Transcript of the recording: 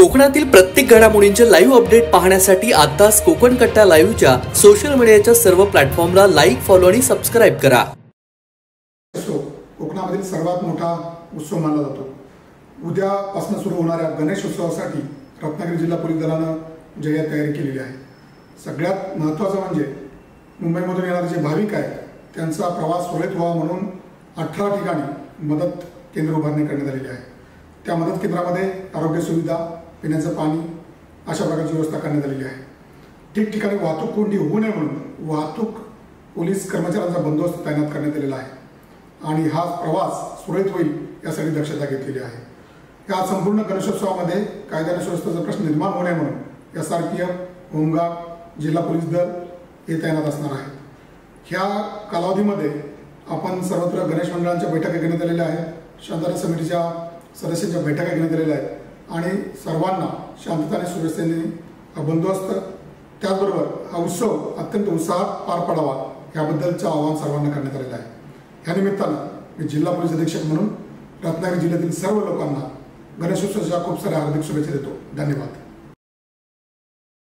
कोकणातील प्रत्येक घडामोडींचे लाईव्ह अपडेट पाहण्यासाठी आताच कोकण कट्टा लाईव्हच्या सोशल मीडियाच्या सर्व प्लॅटफॉर्मला लाईक, फॉलो आणि सबस्क्राईब करा। कोकणामधील सर्वात मोठा उत्सव मानला जातो। उद्यापासून सुरू होणाऱ्या गणेश उत्सवासाठी रत्नागिरी जिल्हा पोलीस दलाने जय्यत तयारी केलेली आहे। सगळ्यात महत्त्वाचं म्हणजे मुंबईमधून येणारे जे भाविक आहेत त्यांचा प्रवास सुरळीत व्हावा म्हणून 18 ठिकाणी मदत केंद्र उभारणी करण्यात आलेली आहे। त्या मदत केंद्रामध्ये आरोग्य सुविधा, पिण्याचं पाणी अशा प्रकारची व्यवस्था करण्यात आलेली आहे। ठिकठिकाणी वाहतूक कोंडी होऊ नये म्हणून वाहतूक पोलीस कर्मचाऱ्यांचा बंदोबस्त तैनात करण्यात आलेला आहे आणि हा प्रवास सुरळीत होईल यासाठी दक्षता घेतलेली आहे। या संपूर्ण गणेशोत्सवामध्ये कायदा आणि सुव्यवस्थेचा प्रश्न निर्माण होऊ नये म्हणून SRPF, होमगार्ड, जिल्हा पोलीस दल हे तैनात असणार आहे। ह्या कालावधीमध्ये आपण सर्वत्र गणेश मंडळांच्या बैठका घेण्यात आलेल्या आहेत, शांतता समितीच्या सदस्यांच्या बैठका घेण्यात आलेल्या आहेत आणि सर्वांना शांतता आणि सुव्यवस्थेने बंदोबस्त त्याचबरोबर हा उत्सव अत्यंत उत्साहात पार पडावा याबद्दलचं आवाहन सर्वांना करण्यात आलेलं आहे। या निमित्तानं मी जिल्हा पोलीस अधीक्षक म्हणून रत्नागिरी जिल्ह्यातील सर्व लोकांना गणेशोत्सवाच्या खूप साऱ्या हार्दिक शुभेच्छा देतो। धन्यवाद।